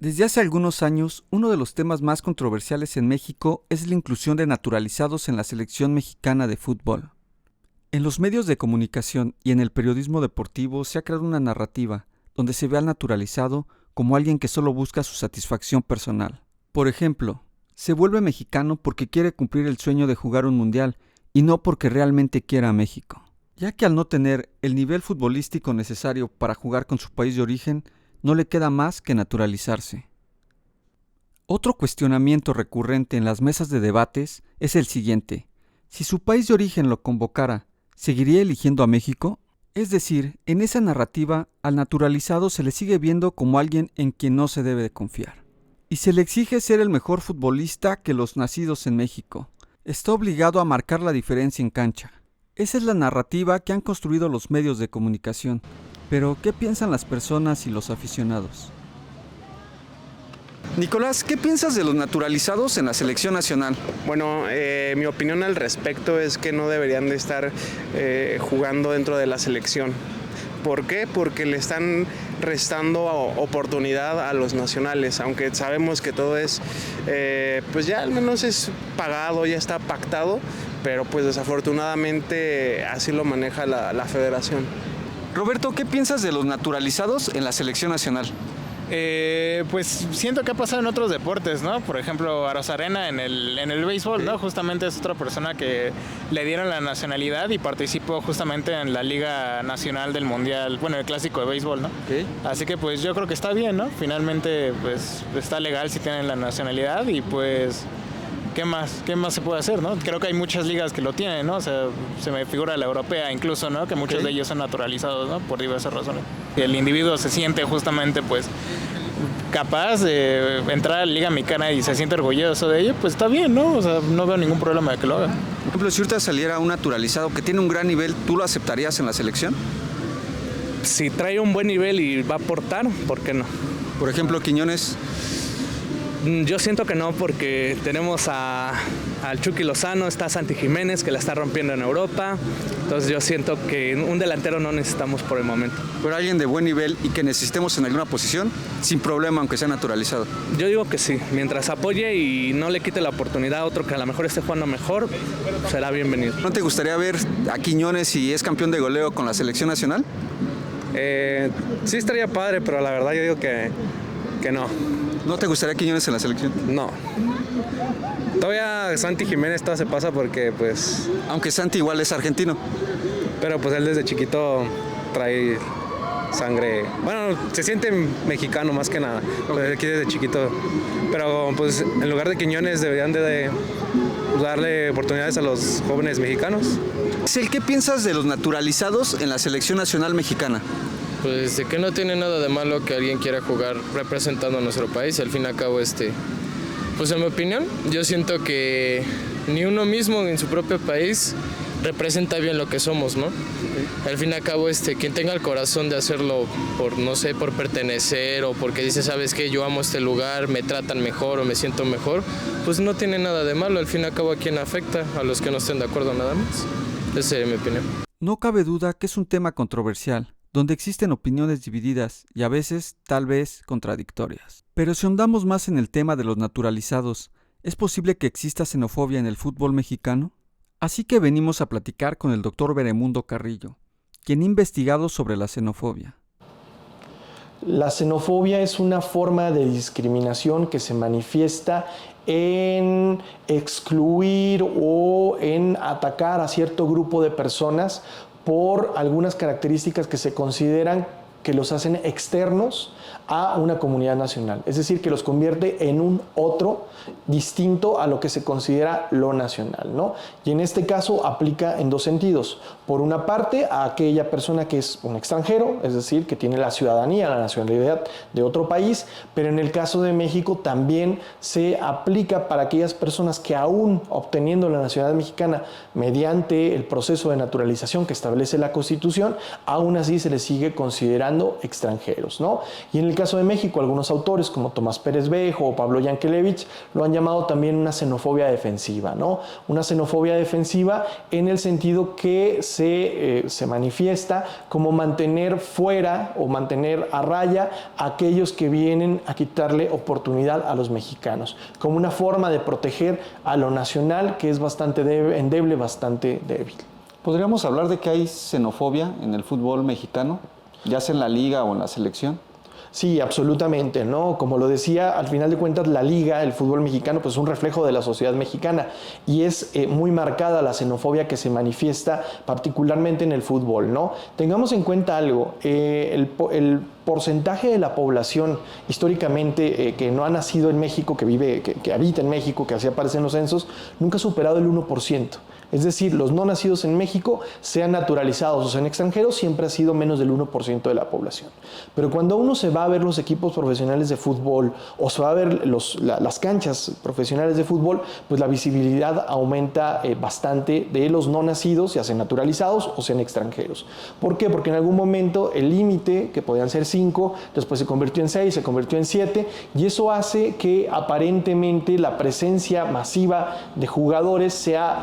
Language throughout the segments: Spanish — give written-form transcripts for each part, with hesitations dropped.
Desde hace algunos años, uno de los temas más controversiales en México es la inclusión de naturalizados en la selección mexicana de fútbol. En los medios de comunicación y en el periodismo deportivo se ha creado una narrativa donde se ve al naturalizado como alguien que solo busca su satisfacción personal. Por ejemplo, se vuelve mexicano porque quiere cumplir el sueño de jugar un mundial y no porque realmente quiera a México, ya que al no tener el nivel futbolístico necesario para jugar con su país de origen, no le queda más que naturalizarse. Otro cuestionamiento recurrente en las mesas de debates es el siguiente: si su país de origen lo convocara, ¿seguiría eligiendo a México? Es decir, en esa narrativa, al naturalizado se le sigue viendo como alguien en quien no se debe de confiar. Y se le exige ser el mejor futbolista que los nacidos en México. Está obligado a marcar la diferencia en cancha. Esa es la narrativa que han construido los medios de comunicación. Pero, ¿qué piensan las personas y los aficionados? Nicolás, ¿qué piensas de los naturalizados en la selección nacional? Bueno, mi opinión al respecto es que no deberían de estar jugando dentro de la selección. ¿Por qué? Porque le están restando oportunidad a los nacionales, aunque sabemos que todo es, pues ya al menos es pagado, ya está pactado, pero pues desafortunadamente así lo maneja la federación. Roberto, ¿qué piensas de los naturalizados en la selección nacional? Pues siento que ha pasado en otros deportes, ¿no? Por ejemplo, Arozarena en el béisbol, ¿no? Justamente es otra persona que le dieron la nacionalidad y participó justamente en la Liga Nacional del Mundial, bueno, el Clásico de Béisbol, ¿no? Okay. Así que pues yo creo que está bien, ¿no? Finalmente pues está legal si tienen la nacionalidad y pues ¿qué más se puede hacer, no? Creo que hay muchas ligas que lo tienen, ¿no? O sea, se me figura la europea incluso, ¿no? Que muchos de ellos son naturalizados, ¿no? Por diversas razones. El individuo se siente justamente, pues, capaz de entrar a la Liga Mexicana y se siente orgulloso de ello, pues está bien, ¿no? O sea, no veo ningún problema de que lo haga. Por ejemplo, si ahorita saliera un naturalizado que tiene un gran nivel, ¿tú lo aceptarías en la selección? Si trae un buen nivel y va a aportar, ¿por qué no? Por ejemplo, Quiñones. Yo siento que no, porque tenemos al Chucky Lozano, está Santi Jiménez que la está rompiendo en Europa, entonces yo siento que un delantero no necesitamos por el momento. Pero alguien de buen nivel y que necesitemos en alguna posición, sin problema aunque sea naturalizado. Yo digo que sí, mientras apoye y no le quite la oportunidad a otro que a lo mejor esté jugando mejor, será bienvenido. ¿No te gustaría ver a Quiñones si es campeón de goleo con la selección nacional? Sí estaría padre, pero la verdad yo digo que no. ¿No te gustaría Quiñones en la selección? No. Todavía Santi Jiménez todo se pasa porque pues... Aunque Santi igual es argentino. Pero pues él desde chiquito trae sangre... Bueno, se siente mexicano más que nada. Okay. Aquí desde chiquito. Pero pues en lugar de Quiñones deberían de darle oportunidades a los jóvenes mexicanos. ¿Qué piensas de los naturalizados en la selección nacional mexicana? Pues de que no tiene nada de malo que alguien quiera jugar representando a nuestro país. Al fin y al cabo, pues en mi opinión, yo siento que ni uno mismo en su propio país representa bien lo que somos, ¿no? Al fin y al cabo, quien tenga el corazón de hacerlo por, no sé, por pertenecer o porque dice, ¿sabes qué? Yo amo este lugar, me tratan mejor o me siento mejor, pues no tiene nada de malo. Al fin y al cabo, ¿a quién afecta? A los que no estén de acuerdo nada más. Esa es mi opinión. No cabe duda que es un tema controversial, donde existen opiniones divididas y a veces, tal vez, contradictorias. Pero si ahondamos más en el tema de los naturalizados, ¿es posible que exista xenofobia en el fútbol mexicano? Así que venimos a platicar con el Dr. Beremundo Carrillo, quien ha investigado sobre la xenofobia. La xenofobia es una forma de discriminación que se manifiesta en excluir o en atacar a cierto grupo de personas por algunas características que se consideran que los hacen externos a una comunidad nacional, es decir, que los convierte en un otro distinto a lo que se considera lo nacional, ¿no? Y en este caso aplica en dos sentidos. Por una parte, a aquella persona que es un extranjero, es decir, que tiene la ciudadanía, la nacionalidad de otro país, pero en el caso de México también se aplica para aquellas personas que aún obteniendo la nacionalidad mexicana mediante el proceso de naturalización que establece la Constitución, aún así se les sigue considerando extranjeros, ¿no? Y en el caso de México, algunos autores como Tomás Pérez Bejo o Pablo Yankelevich lo han llamado también una xenofobia defensiva, ¿no? Una xenofobia defensiva en el sentido que se manifiesta como mantener fuera o mantener a raya a aquellos que vienen a quitarle oportunidad a los mexicanos, como una forma de proteger a lo nacional que es bastante endeble, bastante débil. ¿Podríamos hablar de que hay xenofobia en el fútbol mexicano, ya sea en la liga o en la selección? Sí, absolutamente, ¿no? Como lo decía, al final de cuentas la liga, el fútbol mexicano, pues es un reflejo de la sociedad mexicana y es muy marcada la xenofobia que se manifiesta particularmente en el fútbol, ¿no? Tengamos en cuenta algo, el porcentaje de la población históricamente que no ha nacido en México, que habita en México, que así aparece en los censos, nunca ha superado el 1%. Es decir, los no nacidos en México, sean naturalizados o sean extranjeros, siempre ha sido menos del 1% de la población. Pero cuando uno se va a ver los equipos profesionales de fútbol o se va a ver las canchas profesionales de fútbol, pues la visibilidad aumenta bastante de los no nacidos, ya sean naturalizados o sean extranjeros. ¿Por qué? Porque en algún momento el límite, que podían ser 5, después se convirtió en 6, se convirtió en 7, y eso hace que aparentemente la presencia masiva de jugadores sea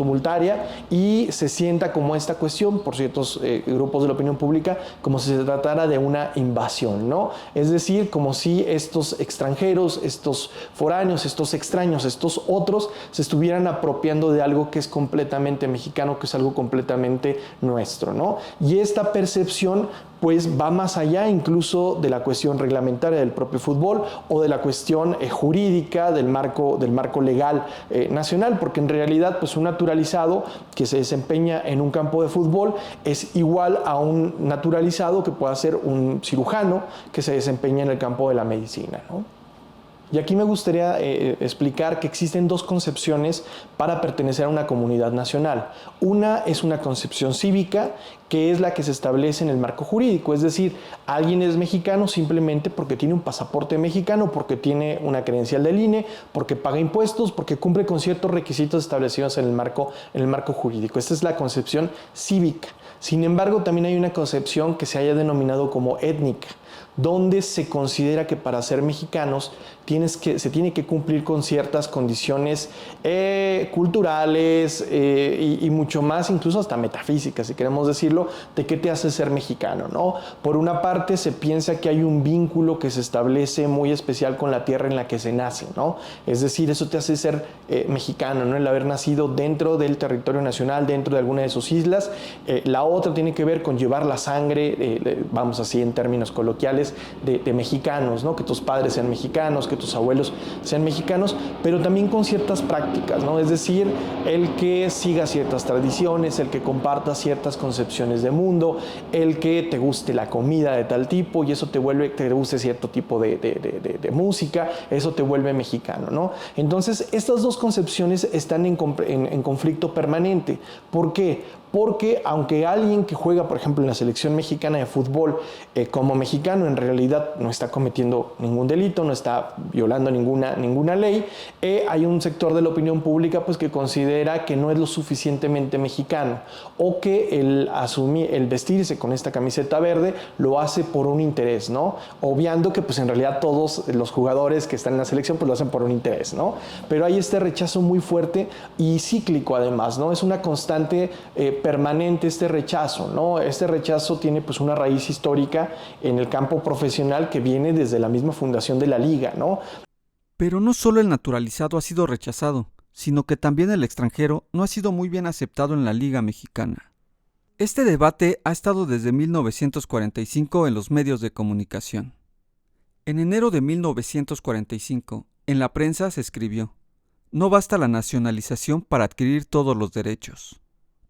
tumultaria y se sienta como esta cuestión por ciertos grupos de la opinión pública como si se tratara de una invasión, ¿no? Es decir, como si estos extranjeros, estos foráneos, estos extraños, estos otros se estuvieran apropiando de algo que es completamente mexicano, que es algo completamente nuestro, ¿no? Y esta percepción pues va más allá incluso de la cuestión reglamentaria del propio fútbol o de la cuestión jurídica del marco legal nacional, porque en realidad pues un naturalizado que se desempeña en un campo de fútbol es igual a un naturalizado que pueda ser un cirujano que se desempeña en el campo de la medicina, ¿no? Y aquí me gustaría explicar que existen dos concepciones para pertenecer a una comunidad nacional. Una es una concepción cívica, que es la que se establece en el marco jurídico, es decir, alguien es mexicano simplemente porque tiene un pasaporte mexicano, porque tiene una credencial del INE, porque paga impuestos, porque cumple con ciertos requisitos establecidos en el marco jurídico. Esta es la concepción cívica. Sin embargo, también hay una concepción que se haya denominado como étnica, donde se considera que para ser mexicanos se tiene que cumplir con ciertas condiciones culturales y mucho más, incluso hasta metafísicas, si queremos decirlo, de qué te hace ser mexicano, ¿no? Por una parte, se piensa que hay un vínculo que se establece muy especial con la tierra en la que se nace, ¿no? Es decir, eso te hace ser mexicano, ¿no? El haber nacido dentro del territorio nacional, dentro de alguna de sus islas. La otra tiene que ver con llevar la sangre, vamos así en términos coloquiales, de mexicanos, ¿no? Que tus padres sean mexicanos, que tus abuelos sean mexicanos, pero también con ciertas prácticas, ¿no? Es decir, el que siga ciertas tradiciones, el que comparta ciertas concepciones de mundo, el que te guste la comida de tal tipo y eso te guste cierto tipo de música, eso te vuelve mexicano, ¿no? Entonces, estas dos concepciones están en conflicto permanente. ¿Por qué? Porque aunque alguien que juega, por ejemplo, en la selección mexicana de fútbol como mexicano en realidad no está cometiendo ningún delito, no está violando ninguna ley, hay un sector de la opinión pública pues, que considera que no es lo suficientemente mexicano o que el vestirse con esta camiseta verde lo hace por un interés, ¿no? Obviando que pues, en realidad todos los jugadores que están en la selección pues, lo hacen por un interés, ¿no? Pero hay este rechazo muy fuerte y cíclico además, ¿no? Es una constante permanente este rechazo, ¿no? Este rechazo tiene pues una raíz histórica en el campo profesional que viene desde la misma fundación de la liga, ¿no? Pero no solo el naturalizado ha sido rechazado, sino que también el extranjero no ha sido muy bien aceptado en la Liga Mexicana. Este debate ha estado desde 1945 en los medios de comunicación. En enero de 1945, en la prensa se escribió: "No basta la nacionalización para adquirir todos los derechos".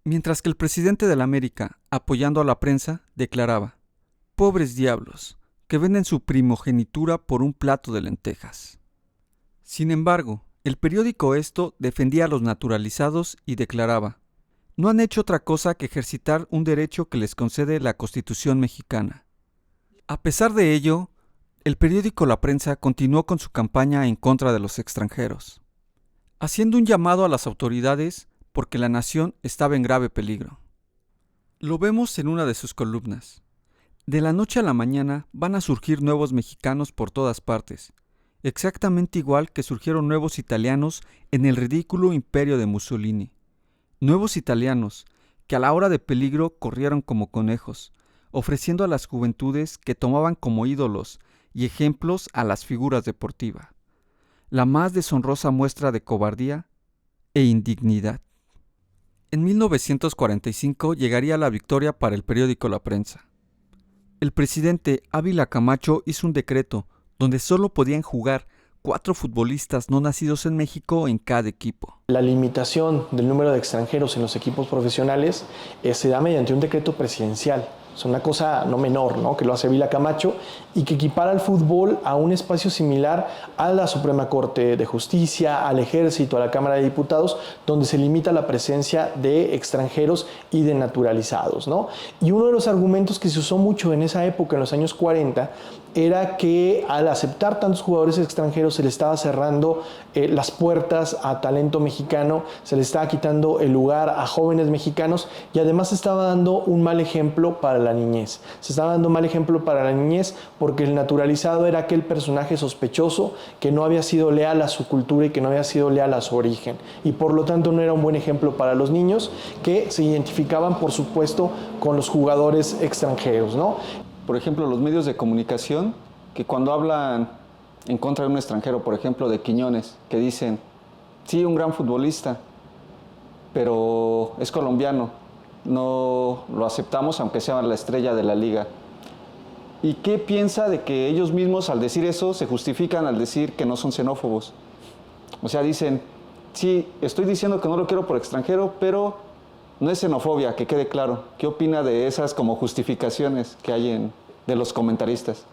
Mientras que el presidente de la América, apoyando a la prensa, declaraba: "Pobres diablos, que venden su primogenitura por un plato de lentejas". Sin embargo, el periódico Esto defendía a los naturalizados y declaraba: "No han hecho otra cosa que ejercitar un derecho que les concede la Constitución mexicana". A pesar de ello, el periódico La Prensa continuó con su campaña en contra de los extranjeros, haciendo un llamado a las autoridades porque la nación estaba en grave peligro. Lo vemos en una de sus columnas. De la noche a la mañana van a surgir nuevos mexicanos por todas partes, exactamente igual que surgieron nuevos italianos en el ridículo imperio de Mussolini. Nuevos italianos que a la hora de peligro corrieron como conejos, ofreciendo a las juventudes que tomaban como ídolos y ejemplos a las figuras deportivas, la más deshonrosa muestra de cobardía e indignidad. En 1945 llegaría la victoria para el periódico La Prensa. El presidente Ávila Camacho hizo un decreto donde solo podían jugar 4 futbolistas no nacidos en México en cada equipo. La limitación del número de extranjeros en los equipos profesionales se da mediante un decreto presidencial. Es una cosa no menor, ¿no?, que lo hace Ávila Camacho y que equipara al fútbol a un espacio similar a la Suprema Corte de Justicia, al Ejército, a la Cámara de Diputados, donde se limita la presencia de extranjeros y de naturalizados, ¿no? Y uno de los argumentos que se usó mucho en esa época, en los años 40, era que al aceptar tantos jugadores extranjeros se le estaba cerrando las puertas a talento mexicano, se le estaba quitando el lugar a jóvenes mexicanos y además se estaba dando un mal ejemplo para la niñez. Se estaba dando un mal ejemplo para la niñez porque el naturalizado era aquel personaje sospechoso que no había sido leal a su cultura y que no había sido leal a su origen. Y por lo tanto no era un buen ejemplo para los niños que se identificaban, por supuesto, con los jugadores extranjeros, ¿no? Por ejemplo, los medios de comunicación que cuando hablan en contra de un extranjero, por ejemplo, de Quiñones, que dicen, sí, un gran futbolista, pero es colombiano, no lo aceptamos aunque sea la estrella de la liga. ¿Y qué piensa de que ellos mismos al decir eso se justifican al decir que no son xenófobos? O sea, dicen, sí, estoy diciendo que no lo quiero por extranjero, pero no es xenofobia, que quede claro. ¿Qué opina de esas como justificaciones que hay de los comentaristas?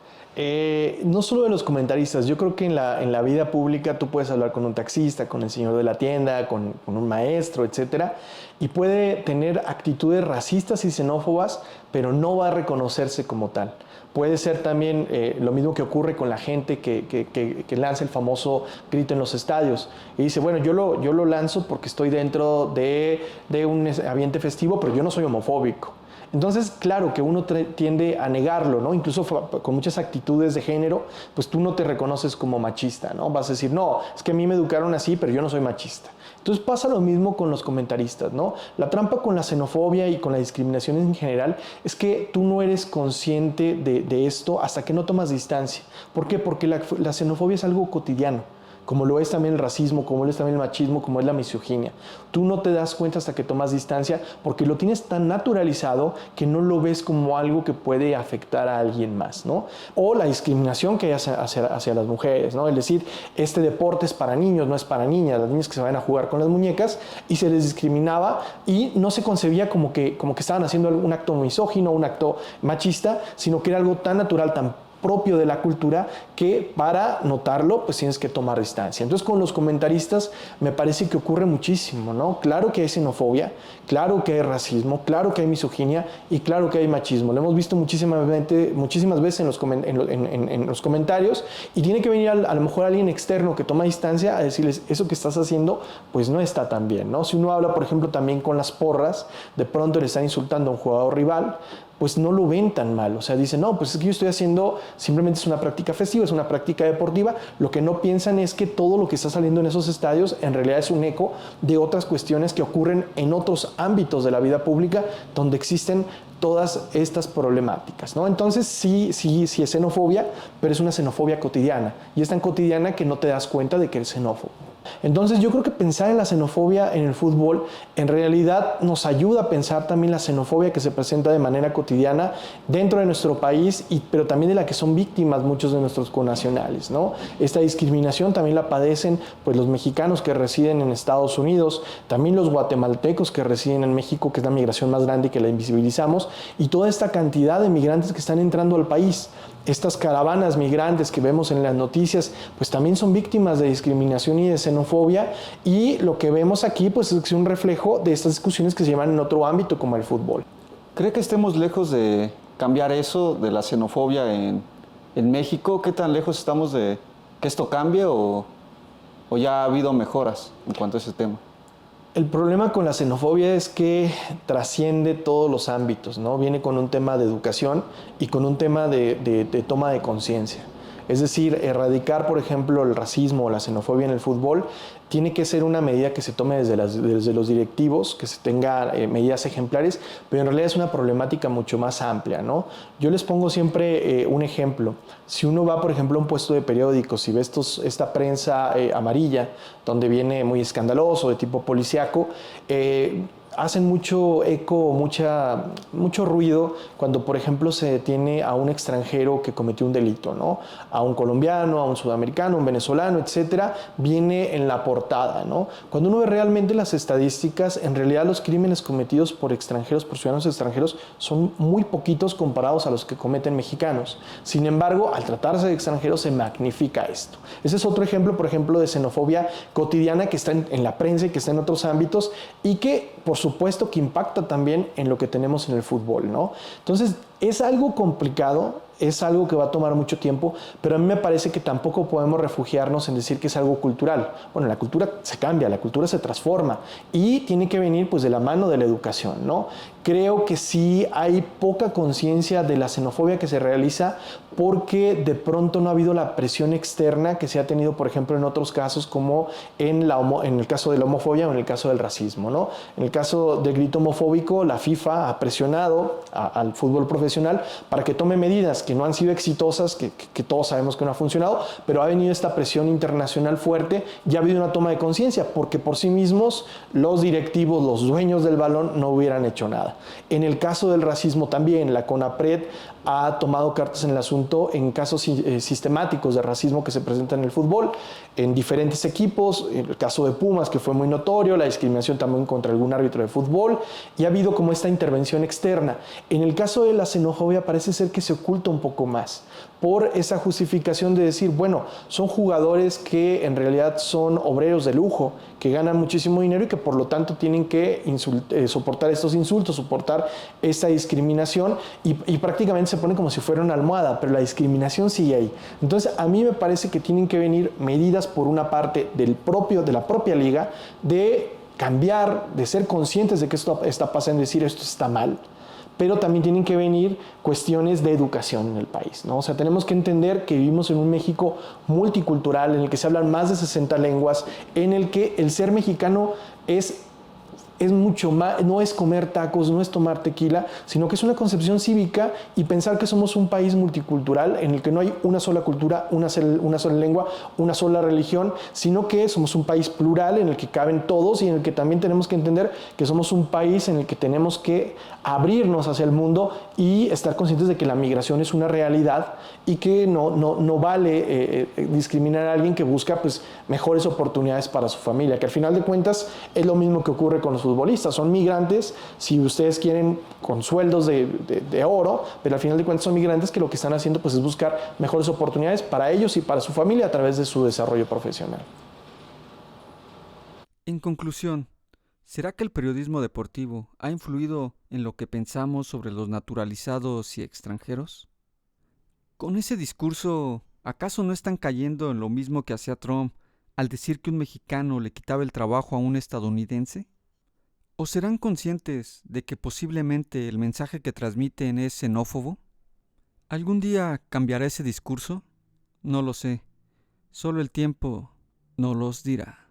No solo de los comentaristas, yo creo que en la vida pública tú puedes hablar con un taxista, con el señor de la tienda, con un maestro, etcétera, y puede tener actitudes racistas y xenófobas, pero no va a reconocerse como tal. Puede ser también lo mismo que ocurre con la gente que lanza el famoso grito en los estadios y dice, bueno, yo lo lanzo porque estoy dentro de un ambiente festivo, pero yo no soy homofóbico. Entonces, claro que uno tiende a negarlo, ¿no? Incluso con muchas actitudes de género, pues tú no te reconoces como machista, ¿no? Vas a decir, no, es que a mí me educaron así, pero yo no soy machista. Entonces pasa lo mismo con los comentaristas, ¿no? La trampa con la xenofobia y con la discriminación en general es que tú no eres consciente de esto hasta que no tomas distancia. ¿Por qué? Porque la xenofobia es algo cotidiano, como lo es también el racismo, como lo es también el machismo, como es la misoginia. Tú no te das cuenta hasta que tomas distancia porque lo tienes tan naturalizado que no lo ves como algo que puede afectar a alguien más, ¿no? O la discriminación que hay hacia las mujeres, ¿no? Es decir, este deporte es para niños, no es para niñas, las niñas que se van a jugar con las muñecas, y se les discriminaba y no se concebía como que estaban haciendo un acto misógino, un acto machista, sino que era algo tan natural, tan propio de la cultura, que para notarlo pues tienes que tomar distancia. Entonces con los comentaristas me parece que ocurre muchísimo, ¿no? Claro que hay xenofobia, claro que hay racismo, claro que hay misoginia y claro que hay machismo. Lo hemos visto muchísimas veces en los comentarios, y tiene que venir a lo mejor alguien externo que toma distancia a decirles, eso que estás haciendo pues no está tan bien, ¿no? Si uno habla, por ejemplo, también con las porras, de pronto le están insultando a un jugador rival, pues no lo ven tan mal. O sea, dicen, no, pues es que yo estoy haciendo, simplemente es una práctica festiva, es una práctica deportiva. Lo que no piensan es que todo lo que está saliendo en esos estadios en realidad es un eco de otras cuestiones que ocurren en otros ámbitos de la vida pública donde existen todas estas problemáticas, ¿no? Entonces sí es xenofobia, pero es una xenofobia cotidiana, y es tan cotidiana que no te das cuenta de que es xenófobo. Entonces yo creo que pensar en la xenofobia en el fútbol en realidad nos ayuda a pensar también la xenofobia que se presenta de manera cotidiana dentro de nuestro país, pero también de la que son víctimas muchos de nuestros connacionales, ¿no? Esta discriminación también la padecen pues los mexicanos que residen en Estados Unidos, también los guatemaltecos que residen en México, que es la migración más grande y que la invisibilizamos, y toda esta cantidad de migrantes que están entrando al país. Estas caravanas migrantes que vemos en las noticias, pues también son víctimas de discriminación y de xenofobia, y lo que vemos aquí pues es un reflejo de estas discusiones que se llevan en otro ámbito como el fútbol. ¿Cree que estemos lejos de cambiar eso de la xenofobia en México? ¿Qué tan lejos estamos de que esto cambie o ya ha habido mejoras en cuanto a ese tema? El problema con la xenofobia es que trasciende todos los ámbitos, ¿no? Viene con un tema de educación y con un tema de toma de conciencia. Es decir, erradicar, por ejemplo, el racismo o la xenofobia en el fútbol tiene que ser una medida que se tome desde los directivos, que se tenga medidas ejemplares, pero en realidad es una problemática mucho más amplia, ¿no? Yo les pongo siempre un ejemplo. Si uno va, por ejemplo, a un puesto de periódicos y ve esta prensa amarilla, donde viene muy escandaloso, de tipo policíaco, hacen mucho eco, mucho ruido cuando, por ejemplo, se detiene a un extranjero que cometió un delito, ¿no? A un colombiano, a un sudamericano, un venezolano, etcétera, viene en la portada, ¿no? Cuando uno ve realmente las estadísticas, en realidad los crímenes cometidos por extranjeros, por ciudadanos extranjeros, son muy poquitos comparados a los que cometen mexicanos. Sin embargo, al tratarse de extranjeros, se magnifica esto. Ese es otro ejemplo, por ejemplo, de xenofobia cotidiana que está en la prensa y que está en otros ámbitos y que, por supuesto, que impacta también en lo que tenemos en el fútbol, ¿no? Entonces, es algo complicado, es algo que va a tomar mucho tiempo, pero a mí me parece que tampoco podemos refugiarnos en decir que es algo cultural. Bueno, la cultura se cambia, la cultura se transforma y tiene que venir pues de la mano de la educación, ¿no? Creo que sí hay poca conciencia de la xenofobia que se realiza porque de pronto no ha habido la presión externa que se ha tenido, por ejemplo, en otros casos como en el caso de la homofobia o en el caso del racismo, ¿no? En el caso del grito homofóbico, la FIFA ha presionado al fútbol profesional para que tome medidas que no han sido exitosas, que todos sabemos que no ha funcionado, pero ha venido esta presión internacional fuerte y ha habido una toma de conciencia, porque por sí mismos los directivos, los dueños del balón no hubieran hecho nada. En el caso del racismo también, la CONAPRED ha tomado cartas en el asunto en casos sistemáticos de racismo que se presentan en el fútbol, en diferentes equipos, en el caso de Pumas, que fue muy notorio, la discriminación también contra algún árbitro de fútbol, y ha habido como esta intervención externa. En el caso de la xenofobia parece ser que se oculta un poco más, por esa justificación de decir, bueno, son jugadores que en realidad son obreros de lujo, que ganan muchísimo dinero y que por lo tanto tienen que soportar estos insultos, soportar esta discriminación y prácticamente se pone como si fuera una almohada, pero la discriminación sigue ahí. Entonces a mí me parece que tienen que venir medidas por una parte de la propia liga, de cambiar, de ser conscientes de que esto está pasando, decir esto está mal, pero también tienen que venir cuestiones de educación en el país, ¿no? O sea, tenemos que entender que vivimos en un México multicultural, en el que se hablan más de 60 lenguas, en el que el ser mexicano es mucho más, no es comer tacos, no es tomar tequila, sino que es una concepción cívica y pensar que somos un país multicultural en el que no hay una sola cultura, una sola lengua, una sola religión, sino que somos un país plural en el que caben todos y en el que también tenemos que entender que somos un país en el que tenemos que abrirnos hacia el mundo y estar conscientes de que la migración es una realidad y que no vale discriminar a alguien que busca pues, mejores oportunidades para su familia, que al final de cuentas es lo mismo que ocurre con los futbolistas, son migrantes, si ustedes quieren, con sueldos de oro, pero al final de cuentas son migrantes que lo que están haciendo pues, es buscar mejores oportunidades para ellos y para su familia a través de su desarrollo profesional. En conclusión, ¿será que el periodismo deportivo ha influido en lo que pensamos sobre los naturalizados y extranjeros? Con ese discurso, ¿acaso no están cayendo en lo mismo que hacía Trump al decir que un mexicano le quitaba el trabajo a un estadounidense? ¿O serán conscientes de que posiblemente el mensaje que transmiten es xenófobo? ¿Algún día cambiará ese discurso? No lo sé. Solo el tiempo nos los dirá.